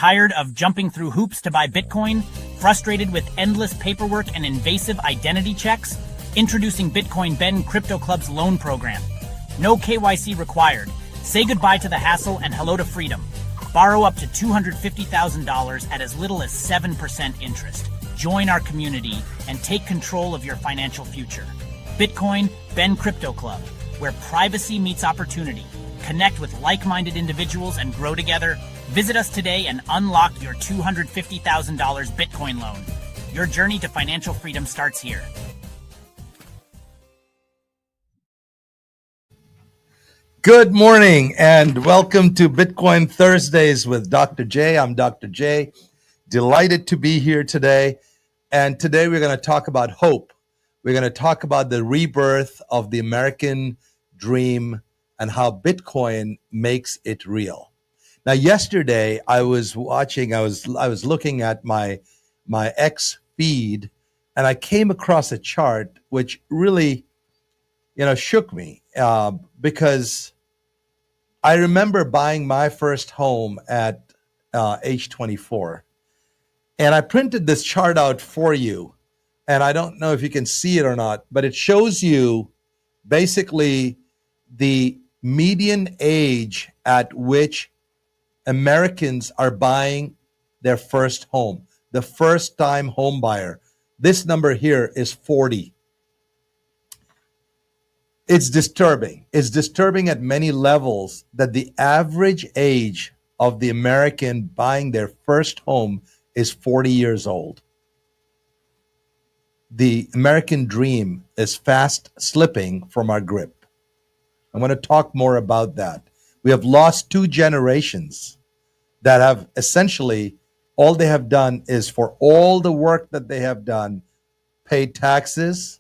Tired of jumping through hoops to buy Bitcoin? Frustrated with endless paperwork and invasive identity checks? Introducing Bitcoin Ben Crypto Club's loan program. No KYC required. Say goodbye to the hassle and hello to freedom. Borrow up to $250,000 at as little as 7% interest. Join our community and take control of your financial future. Bitcoin Ben Crypto Club, where privacy meets opportunity. Connect with like-minded individuals and grow together. Visit us today and unlock your $250,000 Bitcoin loan. Your journey to financial freedom starts here. Good morning and welcome to Bitcoin Thursdays with Dr. J. I'm Dr. J. Delighted to be here today. And today we're going to talk about hope. We're going to talk about the rebirth of the American dream and how Bitcoin makes it real. Now, yesterday I was looking at my X feed, and I came across a chart which really, shook me because I remember buying my first home at age 24, and I printed this chart out for you, and I don't know if you can see it or not, but it shows you basically the median age at which Americans are buying their first home, the first time home buyer. This number here is 40. It's disturbing. It's disturbing at many levels that the average age of the American buying their first home is 40 years old. The American dream is fast slipping from our grip. I want to talk more about that. We have lost two generations that have essentially, all they have done is for all the work that they have done, paid taxes,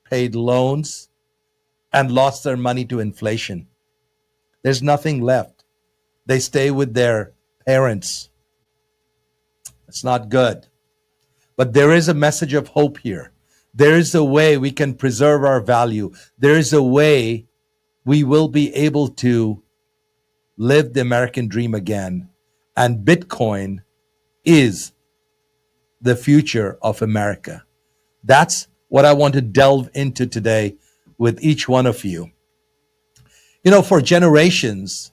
paid loans, and lost their money to inflation. There's nothing left. They stay with their parents. It's not good. But there is a message of hope here. There is a way we can preserve our value. There is a way we will be able to live the American dream again. And Bitcoin is the future of America. That's what I want to delve into today with each one of you. For generations,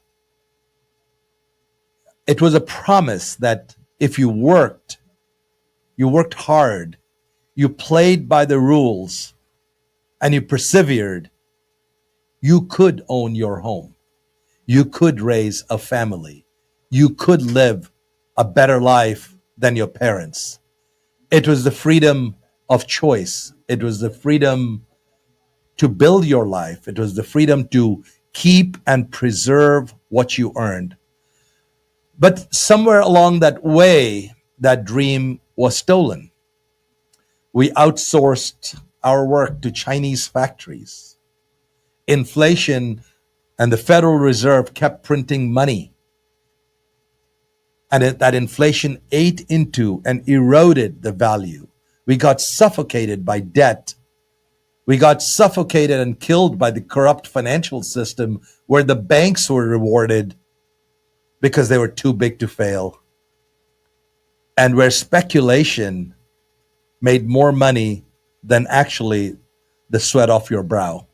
it was a promise that if you worked hard, you played by the rules, and you persevered, you could own your home. You could raise a family. You could live a better life than your parents. It was the freedom of choice. It was the freedom to build your life. It was the freedom to keep and preserve what you earned. But somewhere along that way, that dream was stolen. We outsourced our work to Chinese factories. Inflation and the Federal Reserve kept printing money. And that inflation ate into and eroded the value. We got suffocated by debt. We got suffocated and killed by the corrupt financial system where the banks were rewarded because they were too big to fail. And where speculation made more money than actually the sweat off your brow.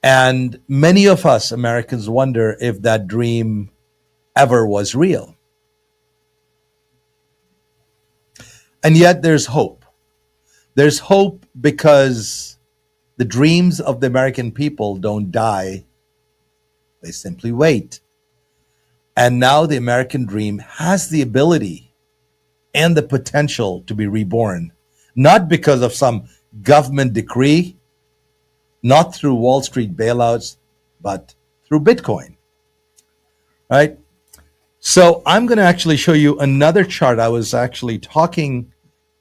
And many of us Americans wonder if that dream ever was real. And yet there's hope. There's hope because the dreams of the American people don't die. They simply wait. And now the American dream has the ability and the potential to be reborn, not because of some government decree, not through Wall Street bailouts, but through Bitcoin. Right? So I'm going to actually show you another chart. I was actually talking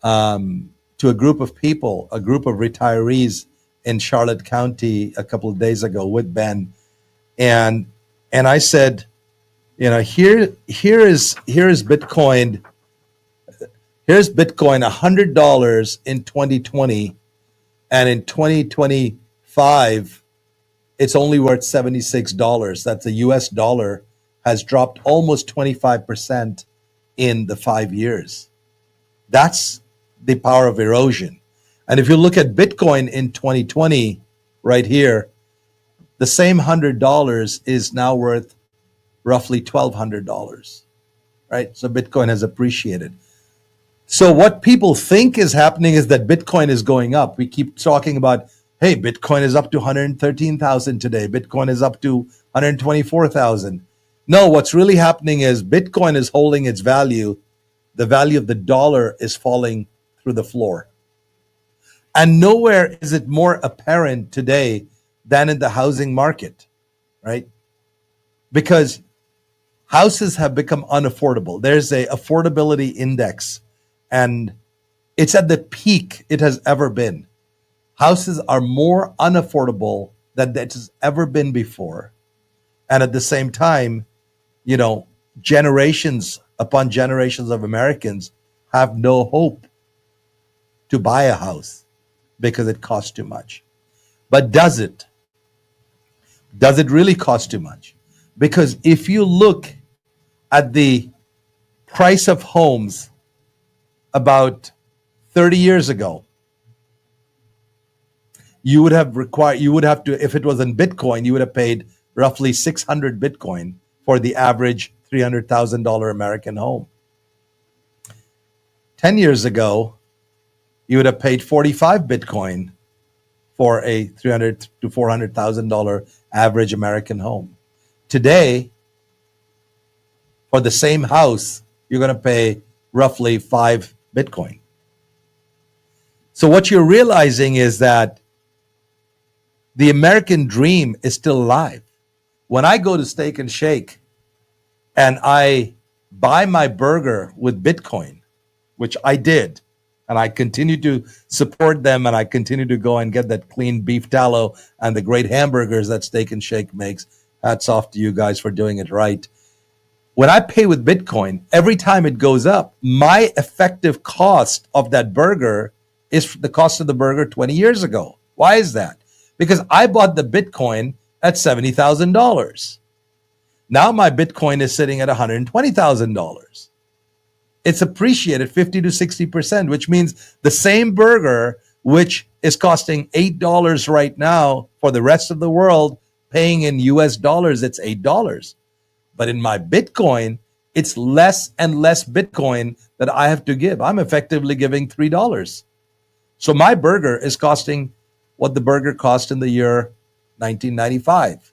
to a group of people, a group of retirees in Charlotte County a couple of days ago with Ben, and I said, here is Bitcoin. Here's Bitcoin, $100 in 2020, and in 2025, it's only worth $76. That's the US dollar has dropped almost 25% in the 5 years. That's the power of erosion. And if you look at Bitcoin in 2020, right here, the same $100 is now worth roughly $1,200, right? So Bitcoin has appreciated. So what people think is happening is that Bitcoin is going up. We keep talking about, hey, Bitcoin is up to 113,000 today. Bitcoin is up to 124,000. No, what's really happening is Bitcoin is holding its value. The value of the dollar is falling through the floor. And nowhere is it more apparent today than in the housing market, right? Because houses have become unaffordable. There's a affordability index, and it's at the peak it has ever been. Houses are more unaffordable than it has ever been before. And at the same time, you know, generations upon generations of Americans have no hope to buy a house because it costs too much. But does it? Does it really cost too much? Because if you look at the price of homes about 30 years ago, you would have to, if it was in Bitcoin, you would have paid roughly 600 Bitcoin for the average $300,000 American home. 10 years ago, you would have paid 45 Bitcoin for a $300,000 to $400,000 average American home. Today, for the same house, you're going to pay roughly 5 Bitcoin. So what you're realizing is that the American dream is still alive. When I go to Steak and Shake and I buy my burger with Bitcoin, which I did, and I continue to support them, and I continue to go and get that clean beef tallow and the great hamburgers that Steak and Shake makes. Hats off to you guys for doing it right. When I pay with Bitcoin, every time it goes up, my effective cost of that burger is the cost of the burger 20 years ago. Why is that? Because I bought the Bitcoin at $70,000. Now my Bitcoin is sitting at $120,000. It's appreciated 50 to 60%, which means the same burger, which is costing $8 right now for the rest of the world, paying in US dollars, it's $8. But in my Bitcoin, it's less and less Bitcoin that I have to give. I'm effectively giving $3. So my burger is costing what the burger cost in the year 1995.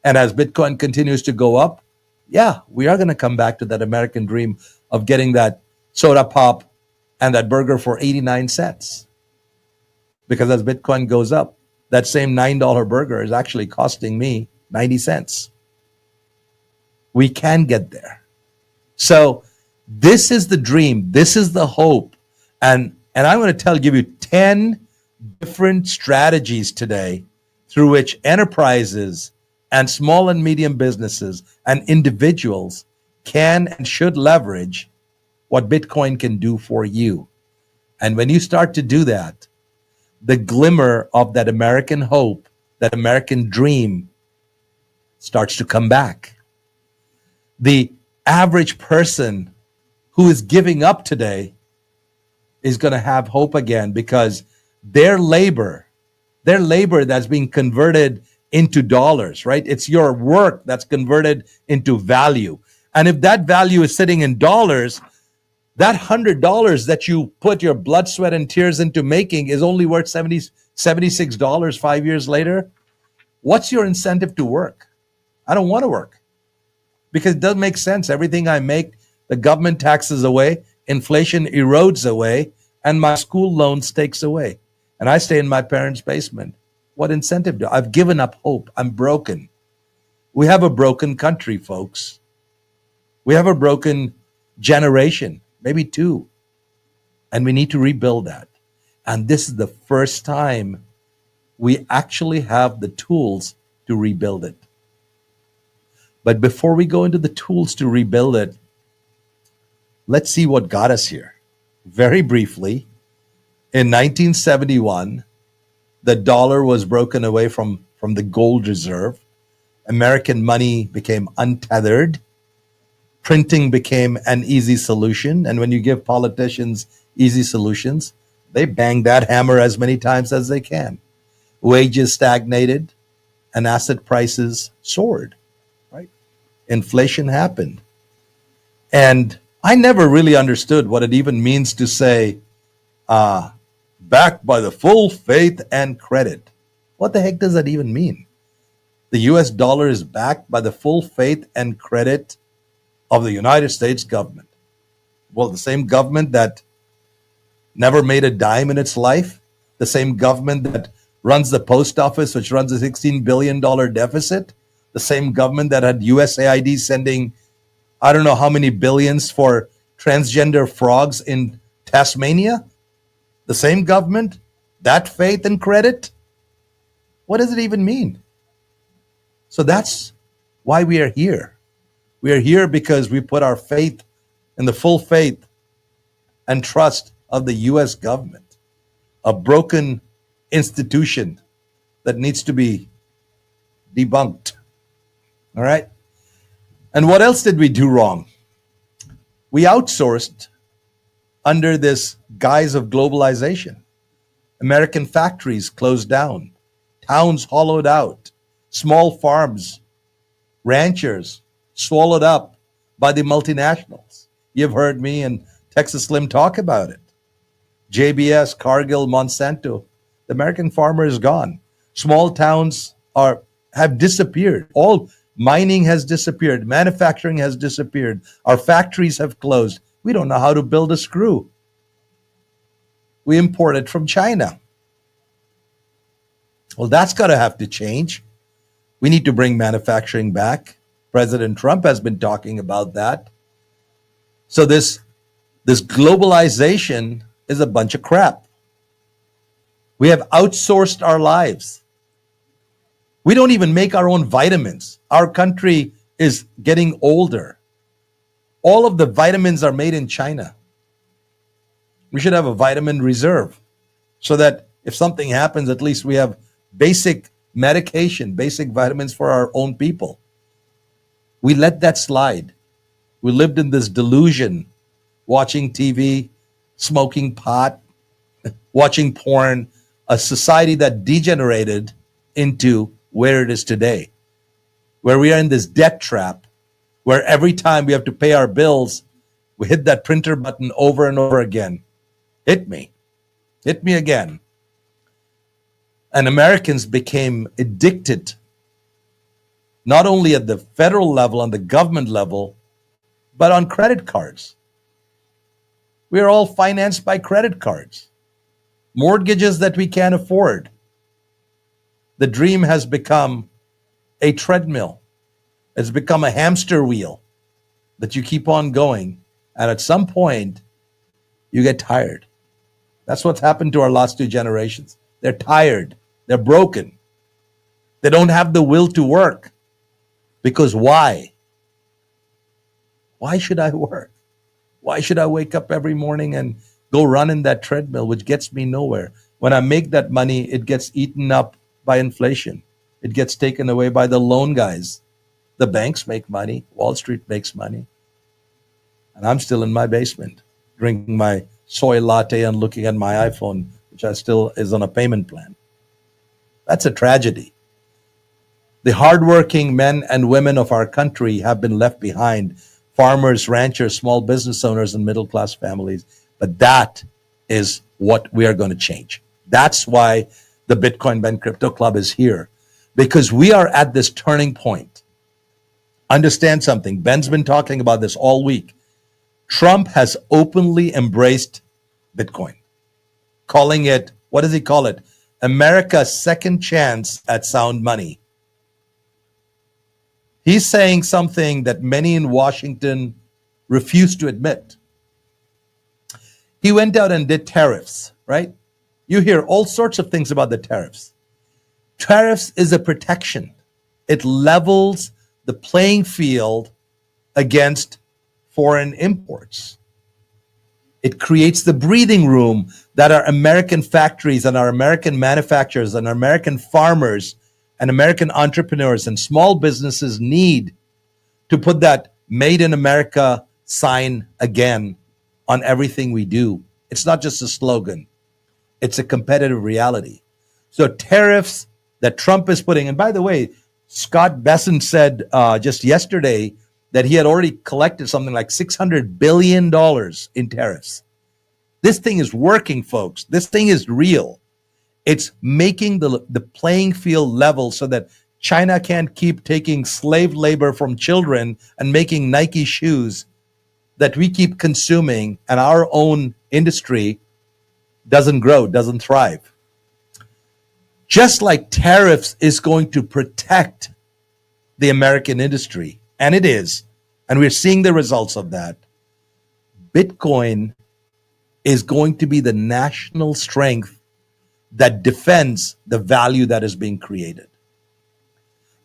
And as Bitcoin continues to go up, yeah, we are going to come back to that American dream of getting that soda pop and that burger for 89 cents. Because as Bitcoin goes up, that same $9 burger is actually costing me 90 cents. We can get there. So this is the dream. This is the hope. And I'm going to give you 10 different strategies today through which enterprises and small and medium businesses and individuals can and should leverage what Bitcoin can do for you. And when you start to do that, the glimmer of that American hope, that American dream starts to come back. The average person who is giving up today is going to have hope again, because their labor that's being converted into dollars, right? It's your work that's converted into value. And if that value is sitting in dollars, that $100 that you put your blood, sweat, and tears into making is only worth $76 5 years later. What's your incentive to work? I don't want to work because it doesn't make sense. Everything I make, the government taxes away, inflation erodes away, and my school loans takes away. And I stay in my parents' basement. What incentive do I've given up hope? I'm broken. We have a broken country, folks. We have a broken generation, maybe two. And we need to rebuild that. And this is the first time we actually have the tools to rebuild it. But before we go into the tools to rebuild it, let's see what got us here. Very briefly, in 1971, the dollar was broken away from the gold reserve. American money became untethered. printing became an easy solution. And when you give politicians easy solutions, they bang that hammer as many times as they can. Wages stagnated and asset prices soared, right? Inflation happened. And I never really understood what it even means to say, backed by the full faith and credit. What the heck does that even mean? The US dollar is backed by the full faith and credit of the United States government. Well, the same government that never made a dime in its life, the same government that runs the post office, which runs a $16 billion deficit, the same government that had USAID sending, I don't know how many billions for transgender frogs in Tasmania, the same government, that faith and credit. What does it even mean? So that's why we are here. We are here because we put our faith in the full faith and trust of the US government, a broken institution that needs to be debunked. All right? And what else did we do wrong? We outsourced under this guise of globalization. American factories closed down, towns hollowed out, small farms, ranchers swallowed up by the multinationals. You've heard me and Texas Slim talk about it. JBS, Cargill, Monsanto. The American farmer is gone. Small towns have disappeared. All mining has disappeared. Manufacturing has disappeared. Our factories have closed. We don't know how to build a screw. We import it from China. Well, that's got to have to change. We need to bring manufacturing back. President Trump has been talking about that. So this globalization is a bunch of crap. We have outsourced our lives. We don't even make our own vitamins. Our country is getting older. All of the vitamins are made in China. We should have a vitamin reserve so that if something happens, at least we have basic medication, basic vitamins for our own people. We let that slide. We lived in this delusion, watching TV, smoking pot, watching porn, a society that degenerated into where it is today, where we are in this debt trap, where every time we have to pay our bills, we hit that printer button over and over again. Hit me again. And Americans became addicted, not only at the federal level, on the government level, but on credit cards. We are all financed by credit cards, mortgages that we can't afford. The dream has become a treadmill. It's become a hamster wheel that you keep on going. And at some point, you get tired. That's what's happened to our last two generations. They're tired. They're broken. They don't have the will to work. Because why? Why should I work? Why should I wake up every morning and go run in that treadmill, which gets me nowhere? When I make that money, it gets eaten up by inflation. It gets taken away by the loan guys. The banks make money. Wall Street makes money. And I'm still in my basement, drinking my soy latte and looking at my iPhone, which I still is on a payment plan. That's a tragedy. The hardworking men and women of our country have been left behind. Farmers, ranchers, small business owners, and middle-class families. But that is what we are going to change. That's why the Bitcoin Ben Crypto Club is here. Because we are at this turning point. Understand something. Ben's been talking about this all week. Trump has openly embraced Bitcoin, calling it, what does he call it? America's second chance at sound money. He's saying something that many in Washington refuse to admit. He went out and did tariffs, right? You hear all sorts of things about the tariffs. Tariffs is a protection. It levels the playing field against foreign imports. It creates the breathing room that our American factories and our American manufacturers and our American farmers and American entrepreneurs and small businesses need to put that Made in America sign again on everything we do. It's not just a slogan. It's a competitive reality. So tariffs that Trump is putting, and by the way, Scott Bessent said just yesterday that he had already collected something like $600 billion in tariffs. This thing is working, folks. This thing is real. It's making the playing field level so that China can't keep taking slave labor from children and making Nike shoes that we keep consuming, and our own industry doesn't grow, doesn't thrive. Just like tariffs is going to protect the American industry, and it is, and we're seeing the results of that, Bitcoin is going to be the national strength that defends the value that is being created.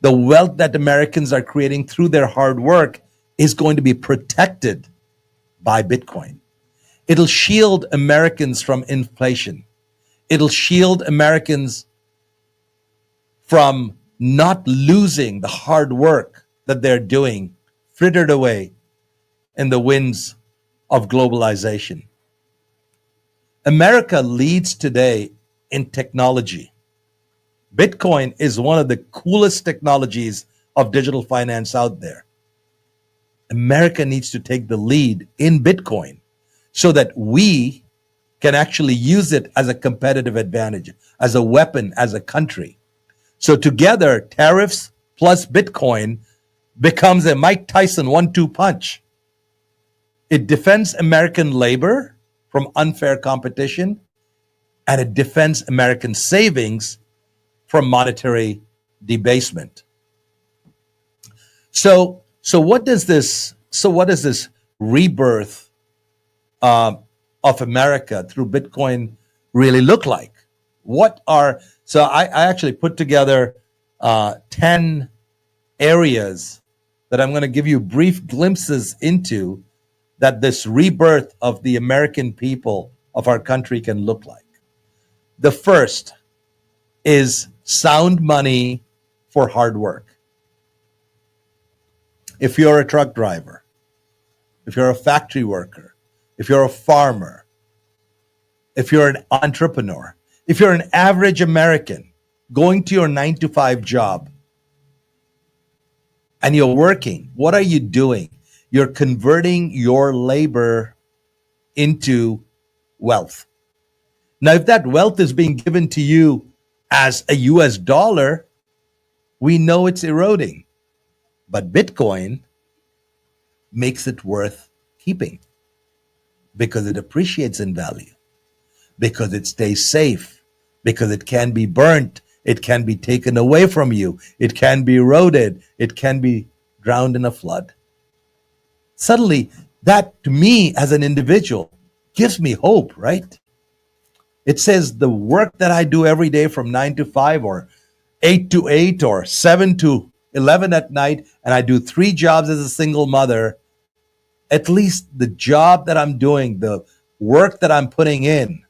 The wealth that Americans are creating through their hard work is going to be protected by Bitcoin. It'll shield Americans from inflation. It'll shield Americans from not losing the hard work that they're doing, frittered away in the winds of globalization. America leads today in technology. Bitcoin is one of the coolest technologies of digital finance out there. America needs to take the lead in Bitcoin so that we can actually use it as a competitive advantage, as a weapon, as a country. So together, tariffs plus Bitcoin becomes a Mike Tyson 1-2 punch. It defends American labor from unfair competition, and it defends American savings from monetary debasement. So what does this rebirth of America through Bitcoin really look like? So I actually put together 10 areas that I'm going to give you brief glimpses into that this rebirth of the American people of our country can look like. The first is sound money for hard work. If you're a truck driver, if you're a factory worker, if you're a farmer, if you're an entrepreneur, if you're an average American going to your 9-to-5 job and you're working, what are you doing? You're converting your labor into wealth. Now, if that wealth is being given to you as a US dollar, we know it's eroding. But Bitcoin makes it worth keeping because it appreciates in value, because it stays safe, because it can be burnt, it can be taken away from you, it can be eroded, it can be drowned in a flood. Suddenly, that to me as an individual gives me hope, right? It says the work that I do every day from 9 to 5 or 8 to 8 or 7 to 11 at night, and I do 3 jobs as a single mother, at least the job that I'm doing, the work that I'm putting in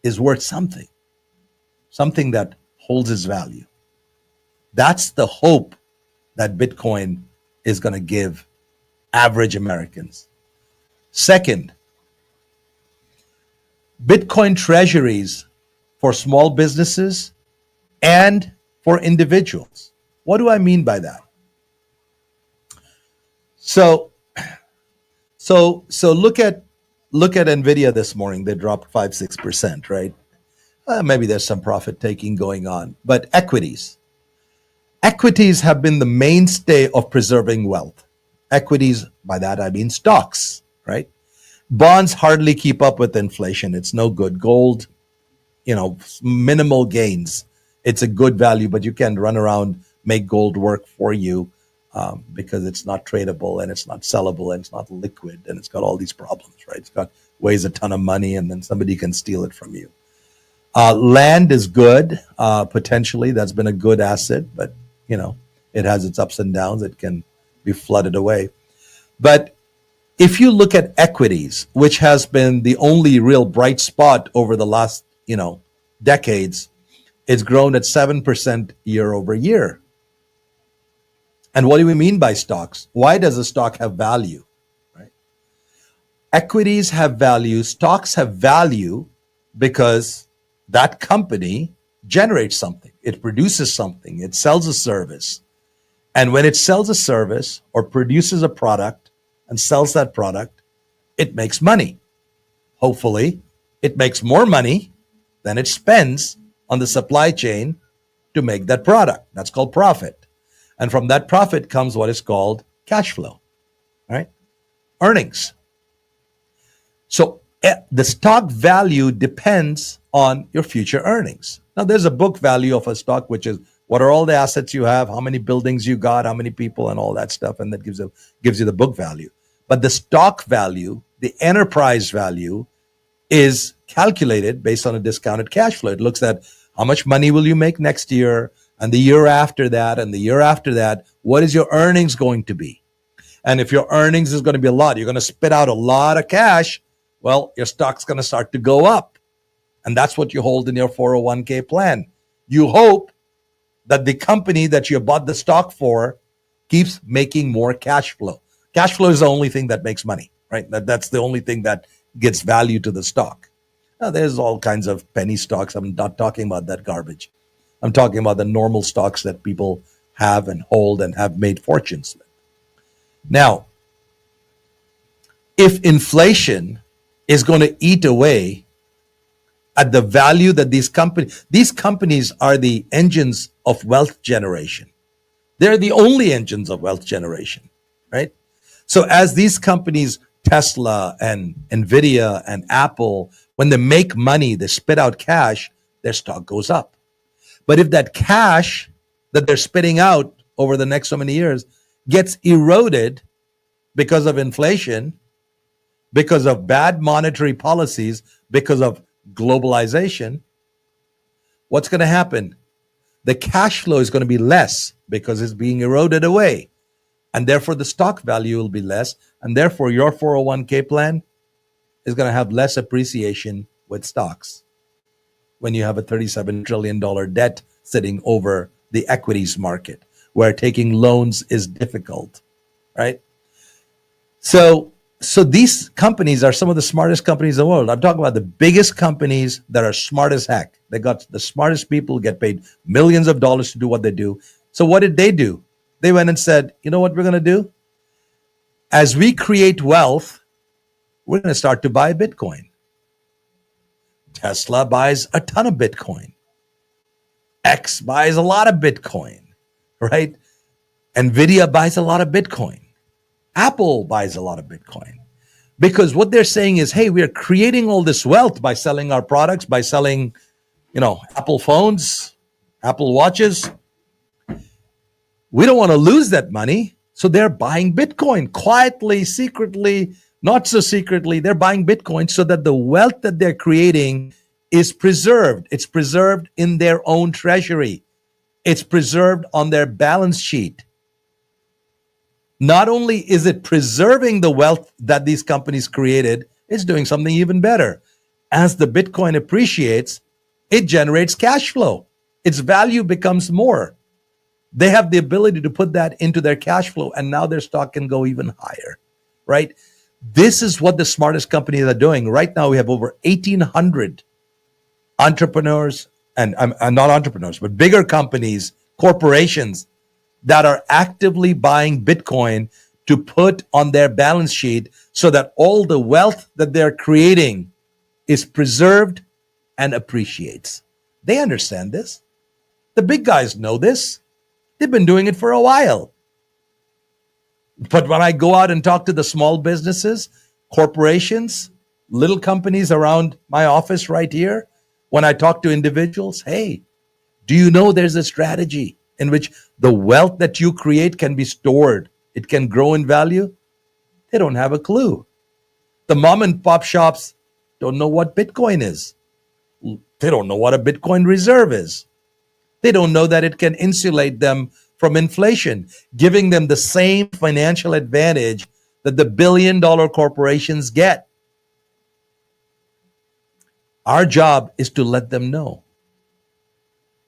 is worth something that holds its value. That's the hope that Bitcoin is going to give average Americans. Second, Bitcoin treasuries for small businesses and for individuals. What do I mean by that? So look at Nvidia this morning. They dropped 5-6%, right? Maybe there's some profit taking going on, but equities have been the mainstay of preserving wealth. Equities, by that I mean stocks, right? Bonds hardly keep up with inflation. It's no good. Gold, minimal gains. It's a good value, but you can't run around, make gold work for you because it's not tradable and it's not sellable and it's not liquid and it's got all these problems, right? It's got weighs a ton of money and then somebody can steal it from you. Land is good, potentially. That's been a good asset, but it has its ups and downs. It can be flooded away. But if you look at equities, which has been the only real bright spot over the last, decades, it's grown at 7% year over year. And what do we mean by stocks? Why does a stock have value? Right? Equities have value, stocks have value because that company generates something. It produces something. It sells a service. And when it sells a service or produces a product and sells that product, it makes money. Hopefully, it makes more money than it spends on the supply chain to make that product. That's called profit. And from that profit comes what is called cash flow, right? Earnings. So the stock value depends on your future earnings. Now, there's a book value of a stock, which is what are all the assets you have, how many buildings you got, how many people, and all that stuff, and that gives you the book value. But the stock value, the enterprise value, is calculated based on a discounted cash flow. It looks at how much money will you make next year, and the year after that, and the year after that. What is your earnings going to be? And if your earnings is going to be a lot, you're going to spit out a lot of cash, well, your stock's going to start to go up. And that's what you hold in your 401k plan. You hope that the company that you bought the stock for keeps making more cash flow. Cash flow is the only thing that makes money, right? That's the only thing that gets value to the stock. Now, there's all kinds of penny stocks. I'm not talking about that garbage. I'm talking about the normal stocks that people have and hold and have made fortunes with. Now, if inflation is going to eat away at the value that these companies are the engines of wealth generation. They're the only engines of wealth generation, right? So as these companies, Tesla and Nvidia and Apple, when they make money, they spit out cash, their stock goes up. But if that cash that they're spitting out over the next so many years gets eroded because of inflation, because of bad monetary policies, because of globalization, what's going to happen? The cash flow is going to be less because it's being eroded away. And therefore, the stock value will be less. And therefore, your 401k plan is going to have less appreciation with stocks when you have a $37 trillion debt sitting over the equities market, where taking loans is difficult, right? So these companies are some of the smartest companies in the world. I'm talking about the biggest companies that are smart as heck. They got the smartest people, get paid millions of dollars to do what they do. So what did they do? They went and said, you know what we're going to do? As we create wealth, we're going to start to buy Bitcoin. Tesla buys a ton of Bitcoin. X buys a lot of Bitcoin, right? Nvidia buys a lot of Bitcoin. Apple buys a lot of Bitcoin, because what they're saying is, hey, we are creating all this wealth by selling our products, by selling, Apple phones, Apple watches. We don't want to lose that money. So they're buying Bitcoin quietly, secretly, not so secretly. They're buying Bitcoin so that the wealth that they're creating is preserved. It's preserved in their own treasury. It's preserved on their balance sheet. Not only is it preserving the wealth that these companies created, it's doing something even better. As the Bitcoin appreciates, it generates cash flow. Its value becomes more. They have the ability to put that into their cash flow, and now their stock can go even higher, right? This is what the smartest companies are doing. Right now, we have over 1,800 entrepreneurs, and not entrepreneurs, but bigger companies, corporations, that are actively buying Bitcoin to put on their balance sheet so that all the wealth that they're creating is preserved and appreciates. They understand this. The big guys know this. They've been doing it for a while. But when I go out and talk to the small businesses, corporations, little companies around my office right here, when I talk to individuals, hey, do you know there's a strategy in which the wealth that you create can be stored? It can grow in value. They don't have a clue. The mom and pop shops don't know what Bitcoin is. They don't know what a Bitcoin reserve is. They don't know that it can insulate them from inflation, giving them the same financial advantage that the billion-dollar corporations get. Our job is to let them know.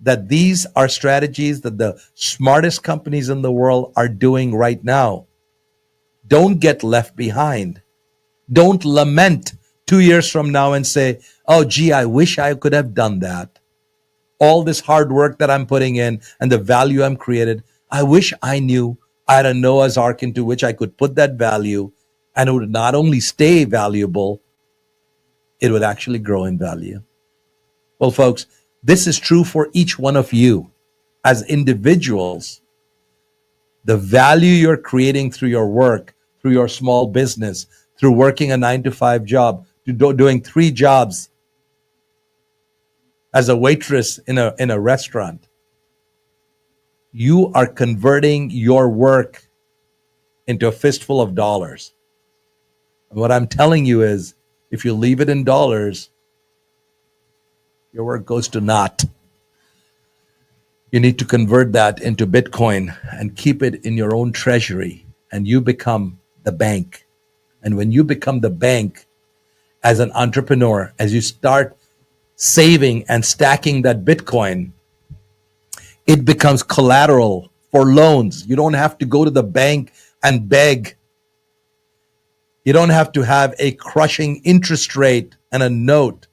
that these are strategies that the smartest companies in the world are doing right now. Don't get left behind. Don't lament 2 years from now and say, oh, gee, I wish I could have done that. All this hard work that I'm putting in and the value I'm created, I wish I knew I had a Noah's Ark into which I could put that value, and it would not only stay valuable, it would actually grow in value. Well, folks, this is true for each one of you as individuals. The value you're creating through your work, through your small business, through working a 9-to-5 job, doing 3 jobs as a waitress in a restaurant. You are converting your work into a fistful of dollars. And what I'm telling you is, if you leave it in dollars, your work goes to naught. You need to convert that into Bitcoin and keep it in your own treasury, and you become the bank. And when you become the bank as an entrepreneur, as you start saving and stacking that Bitcoin, it becomes collateral for loans. You don't have to go to the bank and beg. You don't have to have a crushing interest rate and a note.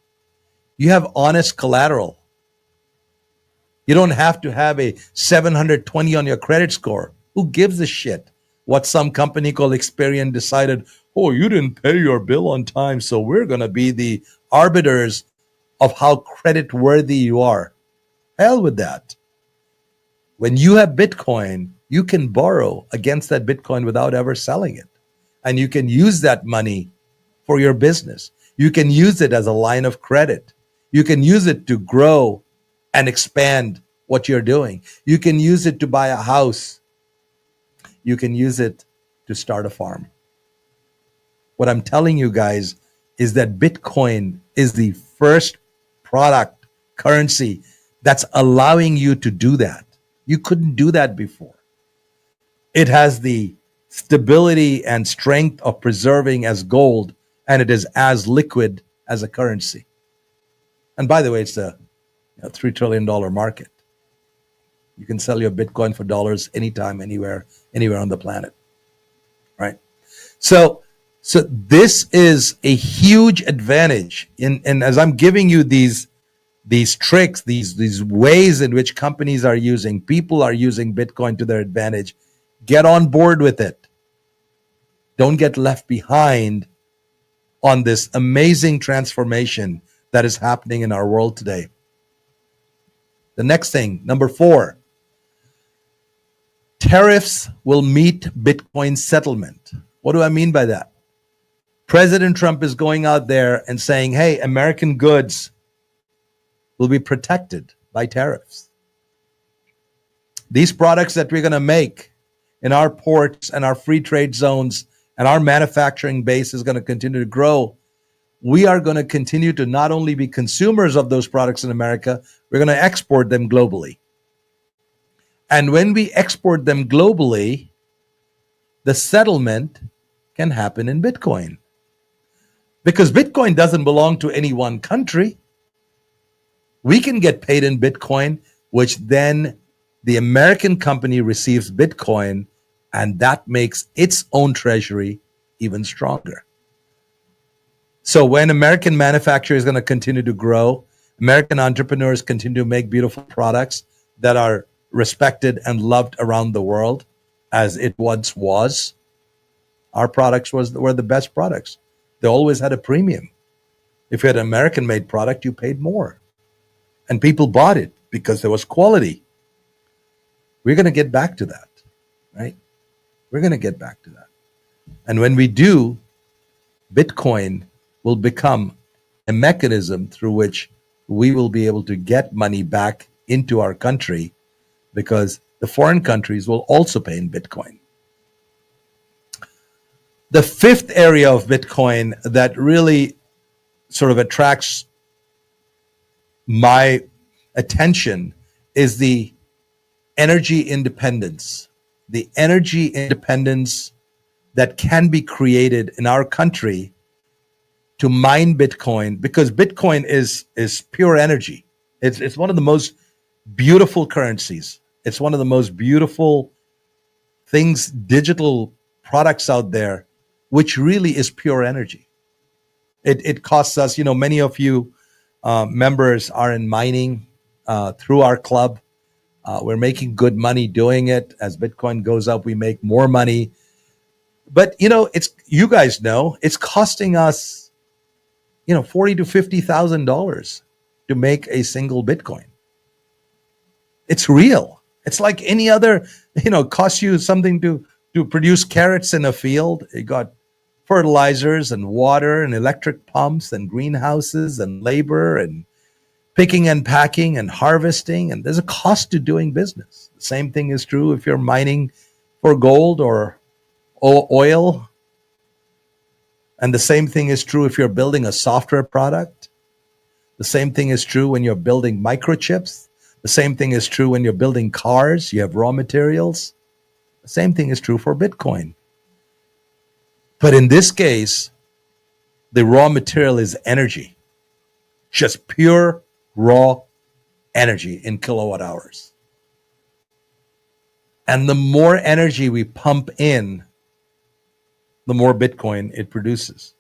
You have honest collateral. You don't have to have a 720 on your credit score. Who gives a shit what some company called Experian decided? Oh, you didn't pay your bill on time, so we're going to be the arbiters of how credit worthy you are. Hell with that. When you have Bitcoin, you can borrow against that Bitcoin without ever selling it. And you can use that money for your business. You can use it as a line of credit. You can use it to grow and expand what you're doing. You can use it to buy a house. You can use it to start a farm. What I'm telling you guys is that Bitcoin is the first product, currency, that's allowing you to do that. You couldn't do that before. It has the stability and strength of preserving as gold, and it is as liquid as a currency. And by the way, it's a $3 trillion market. You can sell your Bitcoin for dollars anytime, anywhere on the planet, right? So this is a huge advantage. And as I'm giving you these tricks, these ways in which companies are using, people are using Bitcoin to their advantage, get on board with it. Don't get left behind on this amazing transformation that is happening in our world today. The next thing, number 4, tariffs will meet Bitcoin settlement. What do I mean by that? President Trump is going out there and saying, hey, American goods will be protected by tariffs. These products that we're going to make in our ports and our free trade zones and our manufacturing base is going to continue to grow. We are going to continue to not only be consumers of those products in America, we're going to export them globally. And when we export them globally, the settlement can happen in Bitcoin. Because Bitcoin doesn't belong to any one country. We can get paid in Bitcoin, which then the American company receives Bitcoin, and that makes its own treasury even stronger. So when American manufacturing is going to continue to grow, American entrepreneurs continue to make beautiful products that are respected and loved around the world, as it once was, our products were the best products. They always had a premium. If you had an American-made product, you paid more. And people bought it because there was quality. We're going to get back to that, right? We're going to get back to that. And when we do, Bitcoin will become a mechanism through which we will be able to get money back into our country, because the foreign countries will also pay in Bitcoin. The fifth area of Bitcoin that really sort of attracts my attention is the energy independence. The energy independence that can be created in our country to mine Bitcoin, because Bitcoin is pure energy. It's one of the most beautiful currencies. It's one of the most beautiful things, digital products out there, which really is pure energy. It costs us, many of you members are in mining through our club. We're making good money doing it. As Bitcoin goes up, we make more money. But you guys know it's costing us, $40,000 to $50,000 to make a single Bitcoin. It's real. It's like any other, costs you something to produce carrots in a field. You got fertilizers and water and electric pumps and greenhouses and labor and picking and packing and harvesting. And there's a cost to doing business. The same thing is true if you're mining for gold or oil. And the same thing is true if you're building a software product. The same thing is true when you're building microchips. The same thing is true when you're building cars. You have raw materials. The same thing is true for Bitcoin. But in this case, the raw material is energy, just pure raw energy in kilowatt hours. And the more energy we pump in, the more Bitcoin it produces.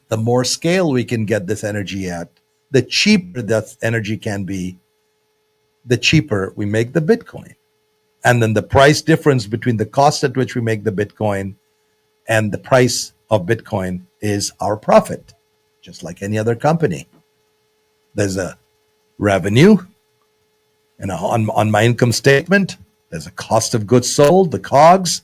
The more scale we can get this energy at, the cheaper that energy can be, the cheaper we make the Bitcoin. And then the price difference between the cost at which we make the Bitcoin and the price of Bitcoin is our profit, just like any other company. There's a revenue, and on my income statement, there's a cost of goods sold, the COGS,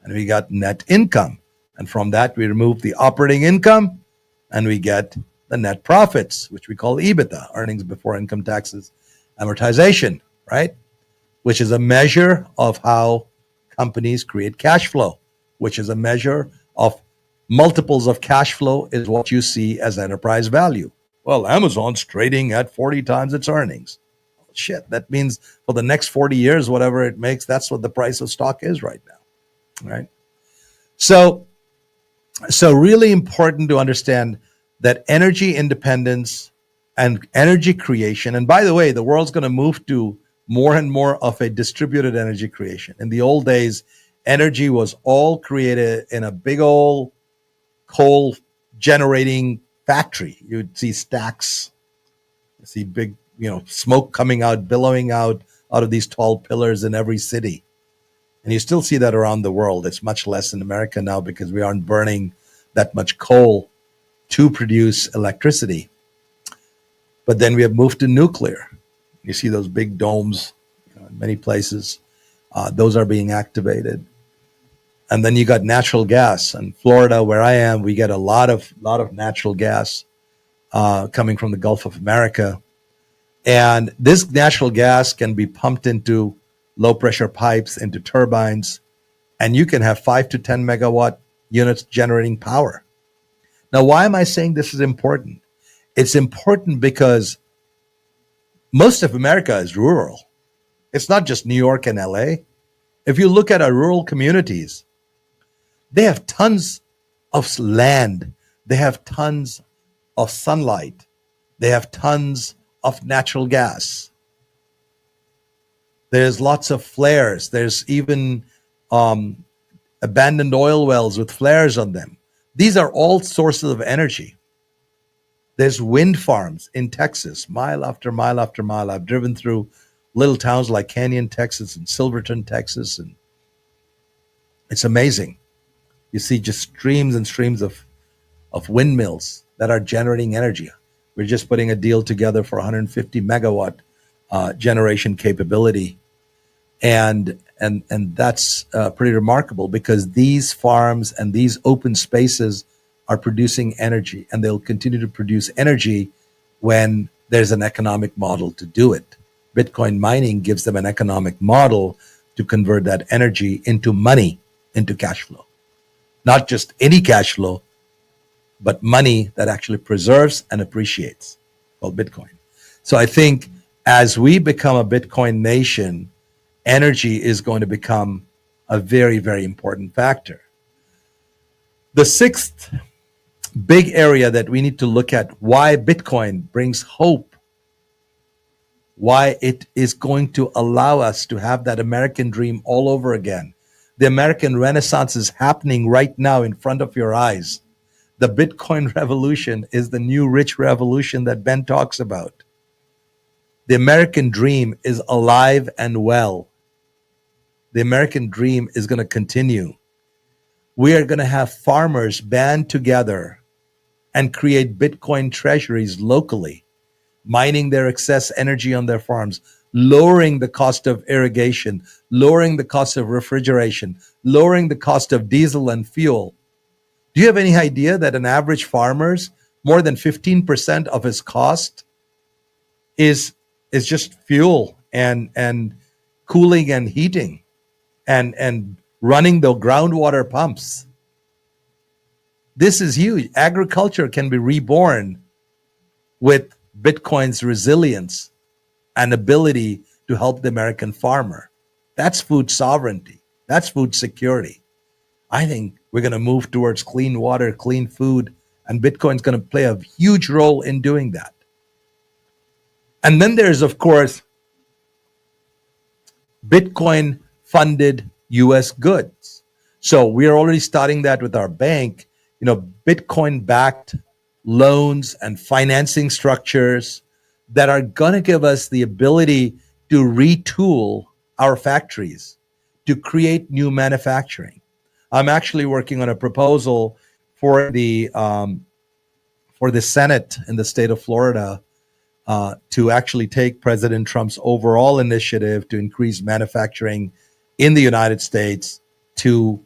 and we got net income. And from that, we remove the operating income, and we get the net profits, which we call EBITDA, earnings before income taxes, amortization, right? Which is a measure of how companies create cash flow, which is a measure of multiples of cash flow is what you see as enterprise value. Well, Amazon's trading at 40 times its earnings. Shit, that means for the next 40 years, whatever it makes, that's what the price of stock is right now, right? So really important to understand that energy independence and energy creation, and by the way, the world's going to move to more and more of a distributed energy creation. In the old days, energy was all created in a big old coal generating factory. You'd see stacks, you see big, smoke coming out, billowing out of these tall pillars in every city. And you still see that around the world. It's much less in America now because we aren't burning that much coal to produce electricity. But then we have moved to nuclear. You see those big domes in many places. Those are being activated. And then you got natural gas. In Florida, where I am, we get a lot of natural gas coming from the Gulf of America. And this natural gas can be pumped into low pressure pipes, into turbines, and you can have 5 to 10 megawatt units generating power. Now, why am I saying this is important? It's important because most of America is rural. It's not just New York and LA. If you look at our rural communities, they have tons of land. They have tons of sunlight. They have tons of natural gas. There's lots of flares. There's even abandoned oil wells with flares on them. These are all sources of energy. There's wind farms in Texas, mile after mile after mile. I've driven through little towns like Canyon, Texas, and Silverton, Texas, and it's amazing. You see just streams and streams of windmills that are generating energy. We're just putting a deal together for 150 megawatt generation capability. And that's pretty remarkable because these farms and these open spaces are producing energy, and they'll continue to produce energy when there's an economic model to do it. Bitcoin mining gives them an economic model to convert that energy into money, into cash flow. Not just any cash flow, but money that actually preserves and appreciates, called Bitcoin. So I think as we become a Bitcoin nation, energy is going to become a very, very important factor. The sixth big area that we need to look at why Bitcoin brings hope why it is going to allow us to have that American dream all over again. The American Renaissance is happening right now in front of your eyes. The Bitcoin revolution is the new rich revolution that Ben talks about. The American dream is alive and well. The American dream is going to continue. We are going to have farmers band together and create Bitcoin treasuries locally, mining their excess energy on their farms, lowering the cost of irrigation, lowering the cost of refrigeration, lowering the cost of diesel and fuel. Do you have any idea that an average farmer's more than 15% of his cost is just fuel and cooling and heating and running the groundwater pumps? This is huge. Agriculture can be reborn with Bitcoin's resilience and ability to help the American farmer. That's food sovereignty. That's food security. I think we're going to move towards clean water, clean food, and Bitcoin's going to play a huge role in doing that. And then there's, of course, Bitcoin funded US goods. So we are already starting that with our bank, Bitcoin backed loans and financing structures that are going to give us the ability to retool our factories, to create new manufacturing. I'm actually working on a proposal for the Senate in the state of Florida to actually take President Trump's overall initiative to increase manufacturing in the United States to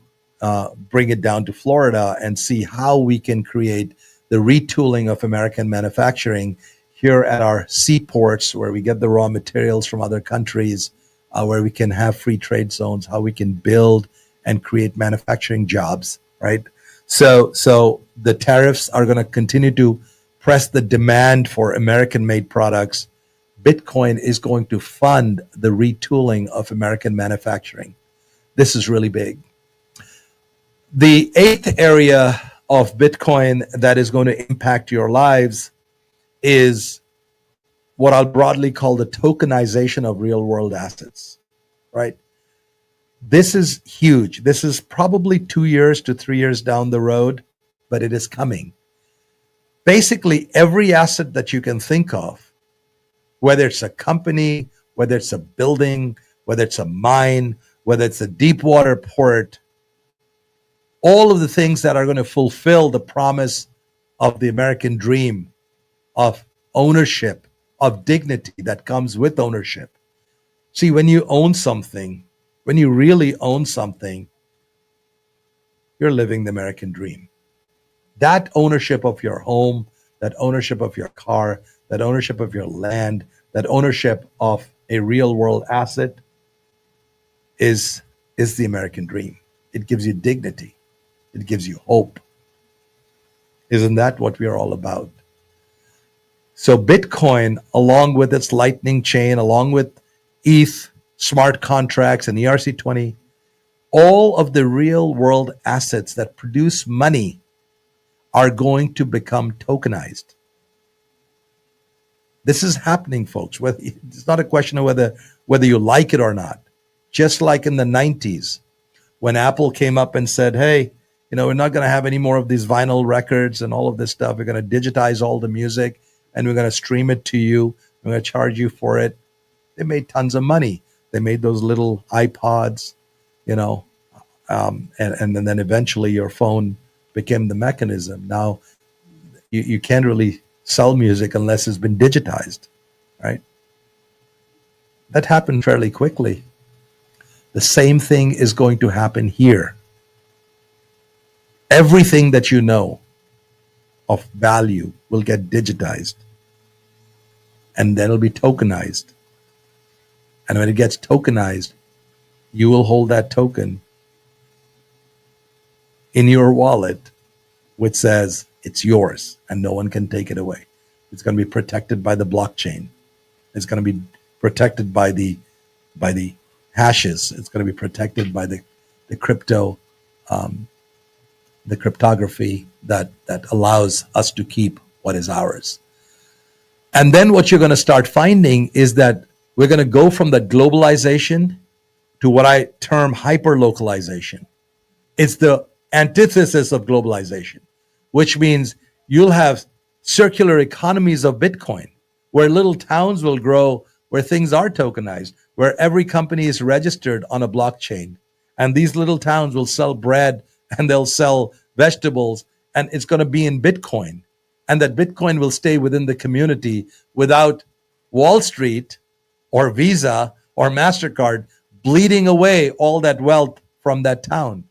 bring it down to Florida and see how we can create the retooling of American manufacturing here at our seaports, where we get the raw materials from other countries, where we can have free trade zones, how we can build and create manufacturing jobs, right? So the tariffs are going to continue to press the demand for American-made products. Bitcoin is going to fund the retooling of American manufacturing. This is really big. The eighth area of Bitcoin that is going to impact your lives is what I'll broadly call the tokenization of real-world assets, right? This is huge. This is probably 2 years to 3 years down the road, but it is coming. Basically, every asset that you can think of, whether it's a company, whether it's a building, whether it's a mine, whether it's a deep water port, all of the things that are going to fulfill the promise of the American dream of ownership, of dignity that comes with ownership. See, when you own something, when you really own something, you're living the American dream. That ownership of your home, that ownership of your car, that ownership of your land, that ownership of a real world asset is the American dream. It gives you dignity. It gives you hope. Isn't that what we are all about? So Bitcoin, along with its Lightning chain, along with ETH, smart contracts, and ERC20, all of the real world assets that produce money are going to become tokenized. This is happening, folks. It's not a question of whether you like it or not. Just like in the 90s, when Apple came up and said, hey, we're not going to have any more of these vinyl records and all of this stuff. We're going to digitize all the music and we're going to stream it to you. We're going to charge you for it. They made tons of money. They made those little iPods, and then eventually your phone became the mechanism. Now you can't really sell music unless it's been digitized, right? That happened fairly quickly. The same thing is going to happen here. Everything that you know of value will get digitized, and then it'll be tokenized. And when it gets tokenized, you will hold that token in your wallet, which says it's yours and no one can take it away. It's going to be protected by the blockchain. It's going to be protected by the hashes. It's going to be protected by the crypto, the cryptography that allows us to keep what is ours. And then what you're going to start finding is that we're going to go from that globalization to what I term hyper-localization. It's the antithesis of globalization, which means you'll have circular economies of Bitcoin, where little towns will grow, where things are tokenized, where every company is registered on a blockchain. And these little towns will sell bread and they'll sell vegetables, and it's going to be in Bitcoin. And that Bitcoin will stay within the community without Wall Street or Visa or MasterCard bleeding away all that wealth from that town.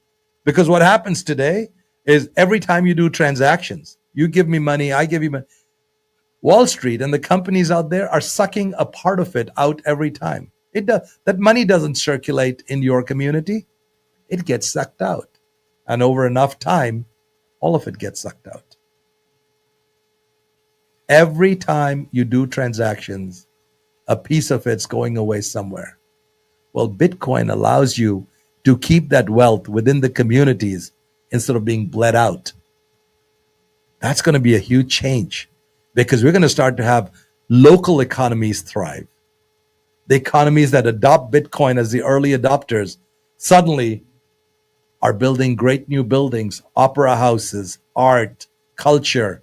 Because what happens today is every time you do transactions, you give me money, I give you money. Wall Street and the companies out there are sucking a part of it out every time. That money doesn't circulate in your community. It gets sucked out. And over enough time, all of it gets sucked out. Every time you do transactions, a piece of it's going away somewhere. Well, Bitcoin allows you to keep that wealth within the communities instead of being bled out. That's going to be a huge change because we're going to start to have local economies thrive. The economies that adopt Bitcoin as the early adopters suddenly are building great new buildings, opera houses, art, culture.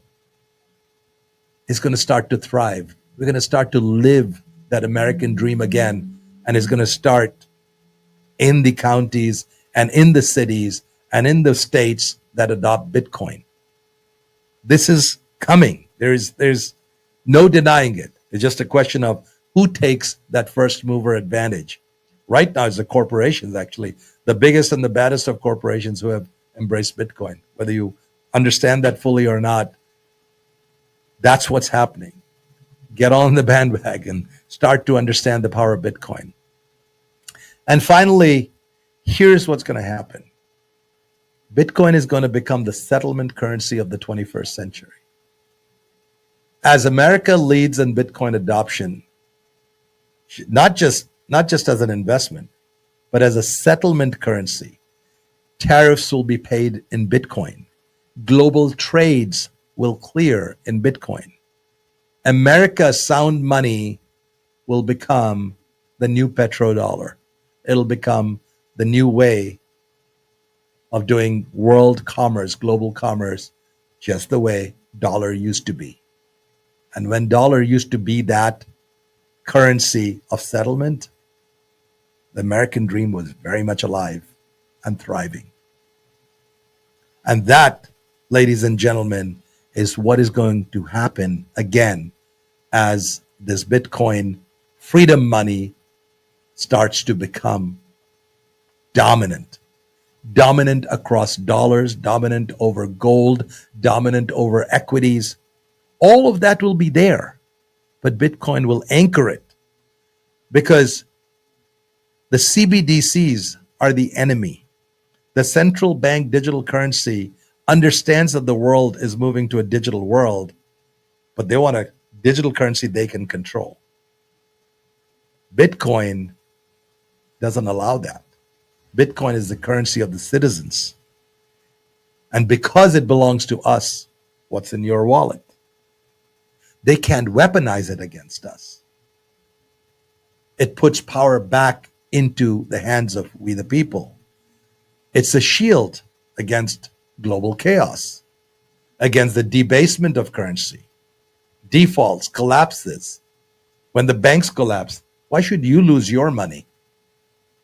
Is going to start to thrive. We're going to start to live that American dream again, and it's going to start in the counties and in the cities and in the states that adopt Bitcoin. This is coming. There's no denying it. It's just a question of who takes that first mover advantage. Right now, it's the corporations, actually, the biggest and the baddest of corporations who have embraced Bitcoin. Whether you understand that fully or not, that's what's happening. Get on the bandwagon. Start to understand the power of Bitcoin. And finally, here's what's going to happen. Bitcoin is going to become the settlement currency of the 21st century. As America leads in Bitcoin adoption, not just as an investment, but as a settlement currency, tariffs will be paid in Bitcoin. Global trades will clear in Bitcoin. America's sound money will become the new petrodollar. It'll become the new way of doing world commerce, global commerce, just the way dollar used to be. And when dollar used to be that currency of settlement, the American dream was very much alive and thriving. And that, ladies and gentlemen, is what is going to happen again as this Bitcoin freedom money starts to become dominant across dollars, dominant over gold, dominant over equities. All of that will be there, but Bitcoin will anchor it because the CBDCs are the enemy. The central bank digital currency understands that the world is moving to a digital world, but they want a digital currency they can control. Bitcoin doesn't allow that. Bitcoin is the currency of the citizens. And because it belongs to us, what's in your wallet? They can't weaponize it against us. It puts power back into the hands of we the people. It's a shield against global chaos, against the debasement of currency, defaults, collapses. When the banks collapse, why should you lose your money?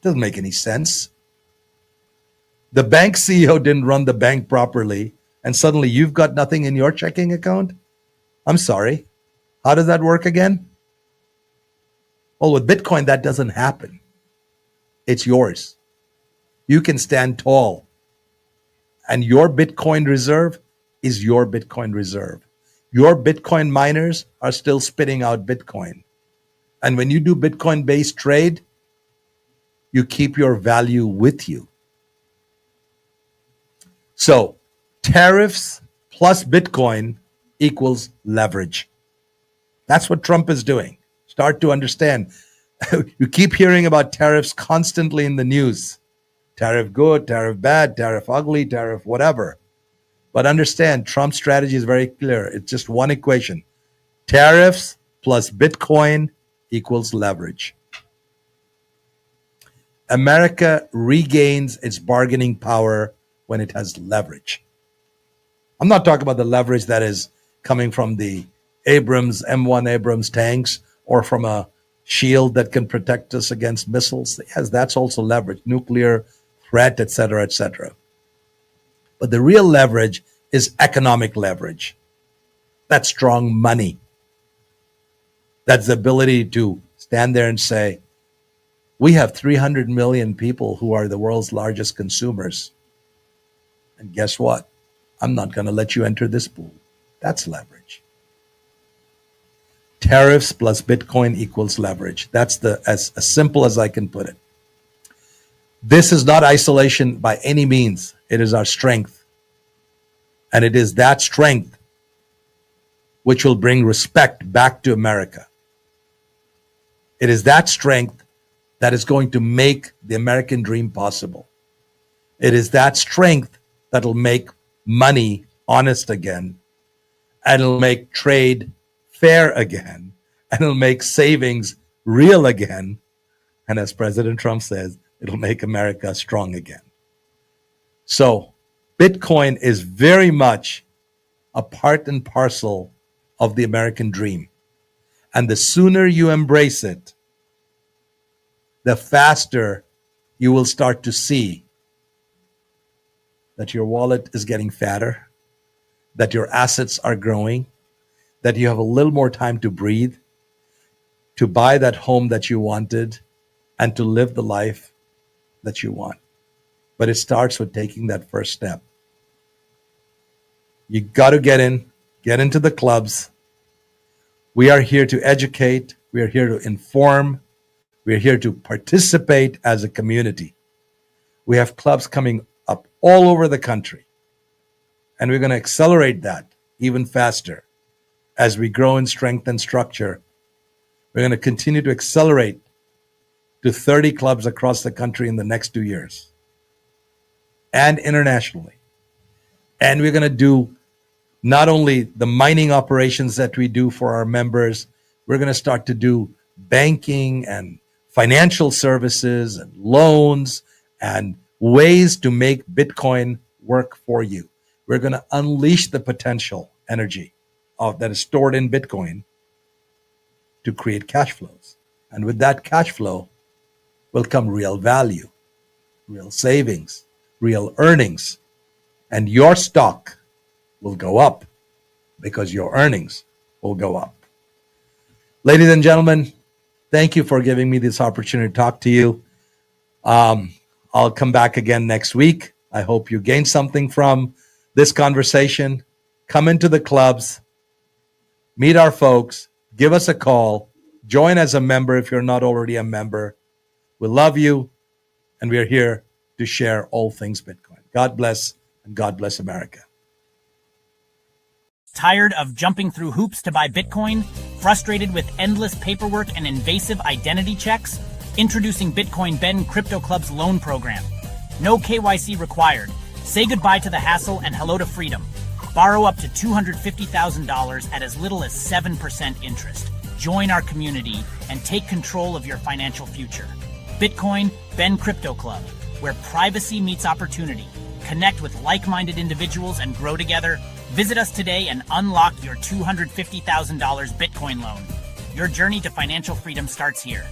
Doesn't make any sense. The bank CEO didn't run the bank properly, and suddenly you've got nothing in your checking account? I'm sorry. How does that work again? Well, with Bitcoin, that doesn't happen. It's yours. You can stand tall. And your Bitcoin reserve is your Bitcoin reserve. Your Bitcoin miners are still spitting out Bitcoin. And when you do Bitcoin-based trade, you keep your value with you. So tariffs plus Bitcoin equals leverage. That's what Trump is doing. Start to understand. You keep hearing about tariffs constantly in the news. Tariff good, tariff bad, tariff ugly, tariff whatever. But understand, Trump's strategy is very clear. It's just one equation. Tariffs plus Bitcoin equals leverage. America regains its bargaining power when it has leverage. I'm not talking about the leverage that is coming from the M1 Abrams tanks or from a shield that can protect us against missiles. Yes, that's also leverage, nuclear threat, etc., etc. But the real leverage is economic leverage. That's strong money. That's the ability to stand there and say, we have 300 million people who are the world's largest consumers. And guess what? I'm not going to let you enter this pool. That's leverage. Tariffs plus Bitcoin equals leverage. That's as simple as I can put it. This is not isolation by any means. It is our strength. And it is that strength which will bring respect back to America. It is that strength that is going to make the American dream possible. It is that strength that will make money honest again, and it'll make trade fair again, and it'll make savings real again. And as President Trump says, it'll make America strong again. So Bitcoin is very much a part and parcel of the American dream. And the sooner you embrace it, the faster you will start to see that your wallet is getting fatter, that your assets are growing, that you have a little more time to breathe, to buy that home that you wanted, and to live the life that you want. But it starts with taking that first step. You got to get into the clubs. We are here to educate. We are here to inform. We are here to participate as a community. We have clubs coming up all over the country. And we're going to accelerate that even faster as we grow in strength and structure. We're going to continue to accelerate to 30 clubs across the country in the next 2 years and internationally. And we're going to do not only the mining operations that we do for our members, we're going to start to do banking and financial services and loans and ways to make Bitcoin work for you. We're going to unleash the potential energy that is stored in Bitcoin to create cash flows. And with that cash flow will come real value, real savings, real earnings, and your stock will go up because your earnings will go up. Ladies and gentlemen, thank you for giving me this opportunity to talk to you. I'll come back again next week. I hope you gained something from this conversation. Come into the clubs, meet our folks, give us a call, join as a member if you're not already a member. We love you, and we are here to share all things Bitcoin. God bless, and God bless America. Tired of jumping through hoops to buy Bitcoin? Frustrated with endless paperwork and invasive identity checks? Introducing Bitcoin Ben Crypto Club's loan program. No KYC required. Say goodbye to the hassle and hello to freedom. Borrow up to $250,000 at as little as 7% interest. Join our community and take control of your financial future. Bitcoin Ben Crypto Club, where privacy meets opportunity. Connect with like-minded individuals and grow together. Visit us today and unlock your $250,000 Bitcoin loan. Your journey to financial freedom starts here.